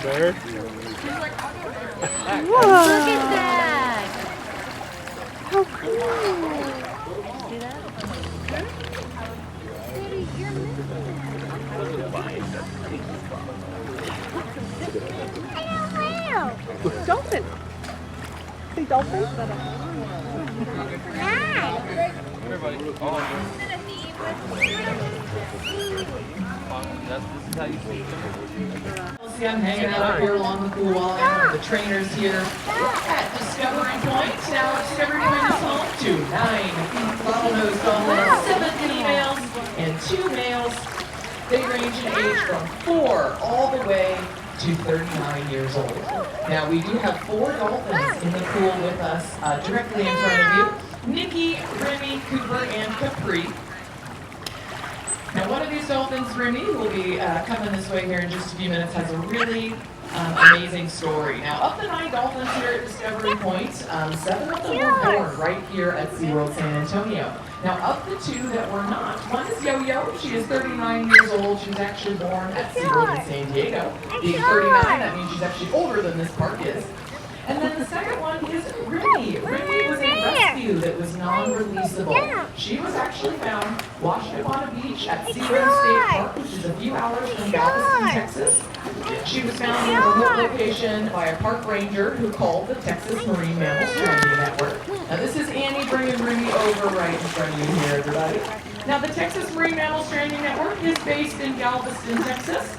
there. Whoa! Look at that! How cool! See that? Baby, you're missing it. Dolphin! See dolphin? Everybody. Oh, this is how you see them. See, I'm hanging out up here along the pool while I'm one of the trainers here at Discovery Point. Now, Discovery Point is home to 9 bottlenose dolphins, 7 females, and 2 males. They range in age from 4 all the way to 39 years old. Now, we do have 4 dolphins in the pool with us directly in front of you. Nikki, Remy, Cooper, and Capri. Now, one of these dolphins, Remy, who will be coming this way here in just a few minutes, has a really amazing story. Now, of the 9 dolphins here at Discovery Point, 7 of them were born right here at SeaWorld San Antonio. Now, of the 2 that were not, one is Yo-Yo. She is 39 years old. She was actually born at SeaWorld in San Diego. Being 39, that means she's actually older than this park is. And then the second one is Remy. Remy was a rescue that was non-releasable. She was actually found washed up on a beach at SeaWorld State Park, which is a few hours from Galveston, Texas. She was found in a remote location by a park ranger who called the Texas Marine Mammal Stranding Network. Now this is Annie bringing Remy over right in front of you here, everybody. Now the Texas Marine Mammal Stranding Network is based in Galveston, Texas.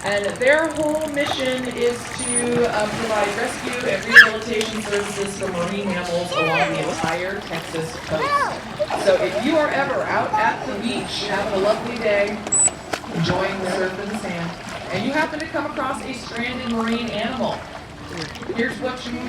And their whole mission is to provide rescue and rehabilitation services for marine mammals along the entire Texas coast. So if you are ever out at the beach having a lovely day, enjoying the surf and the sand, and you happen to come across a stranded marine animal, here's what you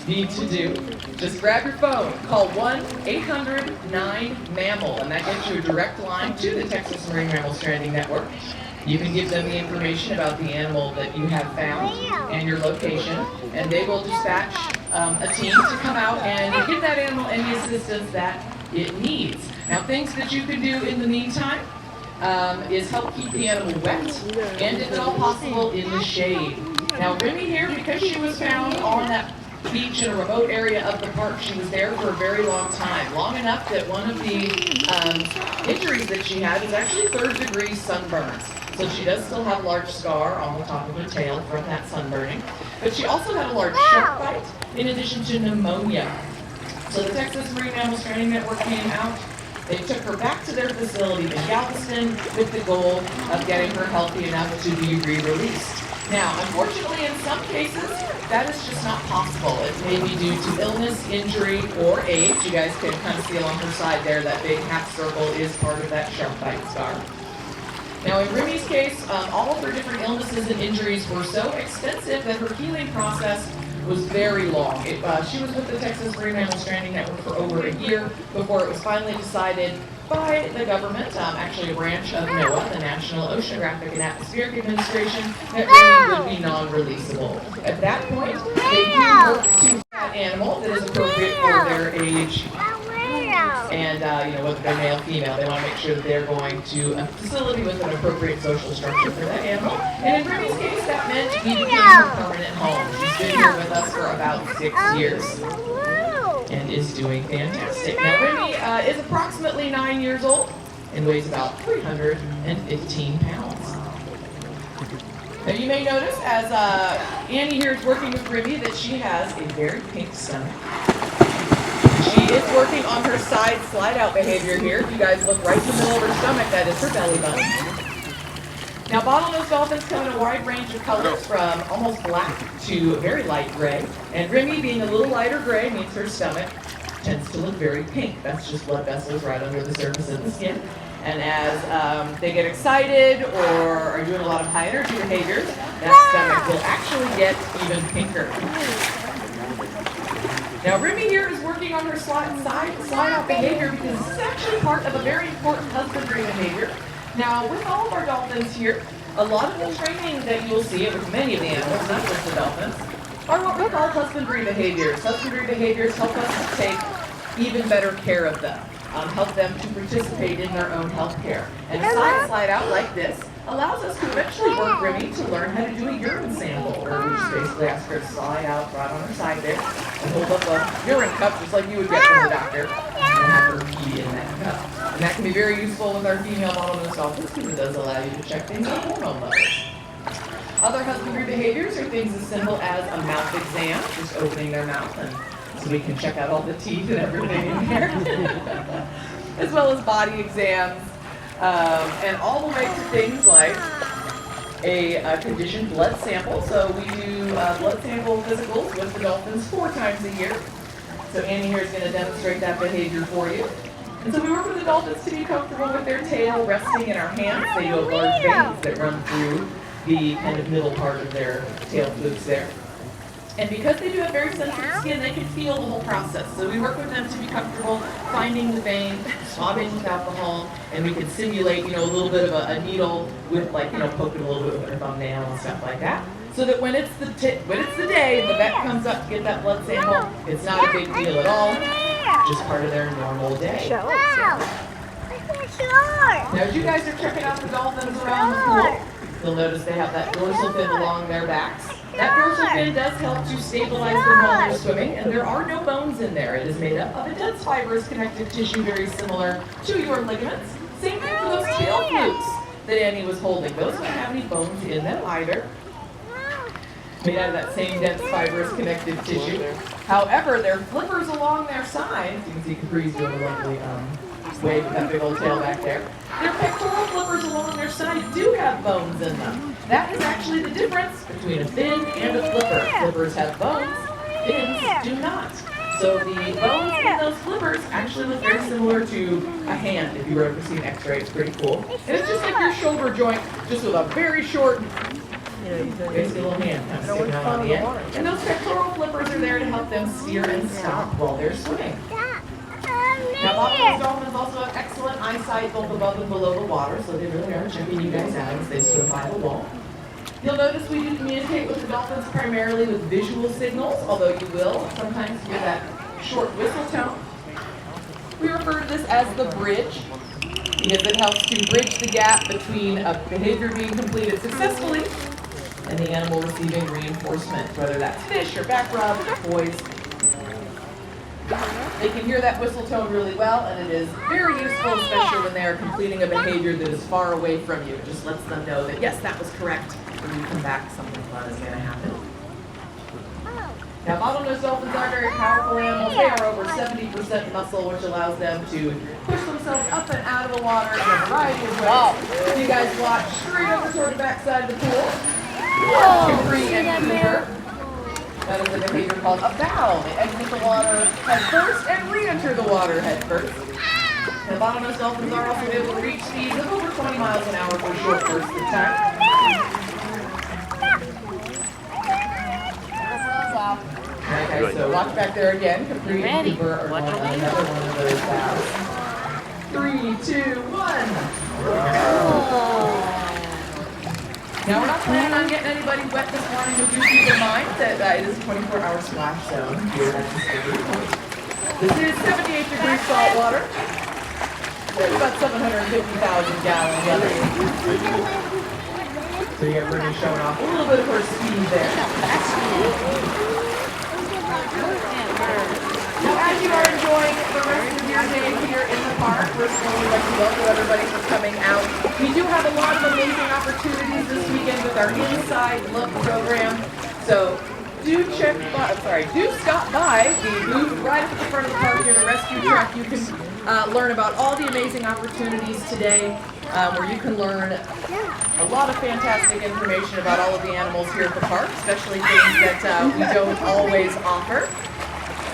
need to do. Just grab your phone, call 1-800-9-MAMMAL, and that gets you a direct line to the Texas Marine Mammal Stranding Network. You can give them the information about the animal that you have found and your location, and they will dispatch a team to come out and give that animal any assistance that it needs. Now, things that you can do in the meantime is help keep the animal wet, and if at all possible, in the shade. Now, Remy here, because she was found on that beach in a remote area of the park, she was there for a very long time, long enough that one of the injuries that she had is actually 3rd-degree sunburns. So she does still have a large scar on the top of her tail from that sunburning. But she also had a large shark bite in addition to pneumonia. So the Texas Marine Mammal Stranding Network came out. They took her back to their facility in Galveston with the goal of getting her healthy enough to be re-released. Now, unfortunately, in some cases, that is just not possible. It may be due to illness, injury, or age. You guys can kind of see along her side there, that big half circle is part of that shark bite scar. Now, in Remy's case, all of her different illnesses and injuries were so extensive that her healing process was very long. She was with the Texas Marine Mammal Stranding Network for over a year before it was finally decided by the government, actually a branch of NOAA, the National Oceanographic and Atmospheric Administration, that Remy would be non-releasable. At that point, they do work to that animal that is appropriate for their age. And, whether they're male or female, they want to make sure that they're going to a facility with an appropriate social structure for that animal. And in Remy's case, that meant he became her permanent home. She's been here with us for about 6 years and is doing fantastic. Now, Remy is approximately 9 years old and weighs about 315 pounds. Now, you may notice, as Annie here is working with Remy, that she has a very pink stomach. She is working on her side slide-out behavior here. If you guys look right in the middle of her stomach, that is her belly button. Now, bottlenose dolphins come in a wide range of colors, from almost black to very light gray. And Remy, being a little lighter gray, means her stomach tends to look very pink. That's just blood vessels right under the surface of the skin. And as they get excited or are doing a lot of high-energy behaviors, that stomach will actually get even pinker. Now, Remy here is working on her slide-out behavior because this is actually part of a very important husbandry behavior. Now, with all of our dolphins here, a lot of the training that you'll see with many of the animals, not just the dolphins, are what we call husbandry behaviors. Husbandry behaviors help us to take even better care of them, help them to participate in their own health care. And a slide out like this allows us to eventually work Remy to learn how to do a urine sample, where we just basically ask her to slide out right on her side there and hold up a urine cup just like you would get from the doctor and have her pee in that cup. And that can be very useful with our female bottlenose dolphins because it does allow you to check things on hormone levels. Other husbandry behaviors are things as simple as a mouth exam, just opening their mouth and so we can check out all the teeth and everything in there, as well as body exams, and all the way to things like a conditioned blood sample. So we do blood sample physicals with the dolphins 4 times a year. So Annie here is going to demonstrate that behavior for you. And so we work with the dolphins to be comfortable with their tail resting in our hands. They do have large veins that run through the kind of middle part of their tail flukes there. And because they do have very sensitive skin, they can feel the whole process. So we work with them to be comfortable finding the vein, swabbing with alcohol, and we can simulate, a little bit of a needle with poking a little bit with our thumbnail and stuff like that. So that when it's the day and the vet comes up to get that blood sample, it's not a big deal at all. Just part of their normal day. Now as you guys are checking out the dolphins around the pool, you'll notice they have that dorsal fin along their backs. That dorsal fin does help to stabilize them while they're swimming, and there are no bones in there. It is made up of a dense fibrous connective tissue very similar to your ligaments. Same thing for those tail flukes that Annie was holding. Those don't have any bones in them either. Made out of that same dense fibrous connective tissue. However, their flippers along their sides, you can see Capri's doing a lovely wave with that big old tail back there. Their pectoral flippers along their side do have bones in them. That is actually the difference between a fin and a flipper. Flippers have bones, fins do not. So the bones in those flippers actually look very similar to a hand. If you were ever see an x-ray, it's pretty cool. And it's just like your shoulder joint, just with a very short, basically little hand kind of sticking out on the end. And those pectoral flippers are there to help them steer and stop while they're swimming. Now, bottlenose dolphins also have excellent eyesight both above and below the water, so they really are checking you guys out as they swim by the wall. You'll notice we do communicate with the dolphins primarily with visual signals, although you will sometimes hear that short whistle tone. We refer to this as the bridge, because it helps to bridge the gap between a behavior being completed successfully and the animal receiving reinforcement, whether that's fish or back rub or toys. They can hear that whistle tone really well, and it is very useful, especially when they are completing a behavior that is far away from you. It just lets them know that, yes, that was correct. When you come back, something fun is going to happen. Now, bottlenose dolphins are very powerful animals. They are over 70% muscle, which allows them to push themselves up and out of the water in a variety of ways. You guys watch straight over toward the back side of the pool. Capri and Cooper. That is a behavior called a bow. They exit the water head first and re-enter the water head first. And bottlenose dolphins are also able to reach speeds of over 20 miles an hour for short bursts of time. Okay, so watch back there again. Capri and Cooper are going on another one of those bows. 3, 2, 1. Now, we're not planning on getting anybody wet this morning, but do keep in mind that it is a 24-hour splash zone here at Husbandry. This is 78 degrees salt water. There's about 750,000 gallons of it. So you got Brittany showing off a little bit of her speed there. Now, as you are enjoying the rest of your day here in the park, first of all, we'd like to welcome everybody for coming out. We do have a lot of amazing opportunities this weekend with our Inside Look program. So do stop by the booth right at the front of the park here, the rescue truck. You can learn about all the amazing opportunities today, where you can learn a lot of fantastic information about all of the animals here at the park, especially things that we don't always offer.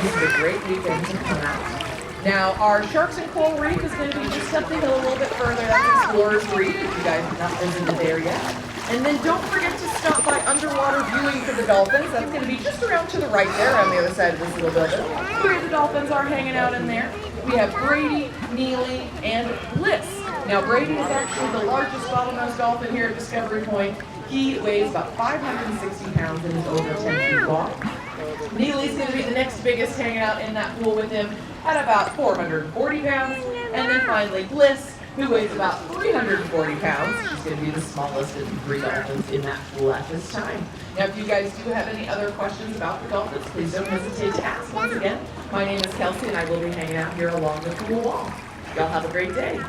This is a great weekend to come out. Now, our Sharks and Coral Reef is going to be just stepping a little bit further. That's Explorers Reef, if you guys have not visited there yet. And then don't forget to stop by underwater viewing for the dolphins. That's going to be just around to the right there on the other side of this little building. 3 of the dolphins are hanging out in there. We have Brady, Neely, and Bliss. Now, Brady is actually the largest bottlenose dolphin here at Discovery Point. He weighs about 560 pounds and is over 10 feet long. Neely's going to be the next biggest, hanging out in that pool with him at about 440 pounds. And then finally Bliss, who weighs about 340 pounds. She's going to be the smallest of the 3 dolphins in that pool at this time. Now, if you guys do have any other questions about the dolphins, please don't hesitate to ask. Once again, my name is Kelsey, and I will be hanging out here along the pool wall. Y'all have a great day.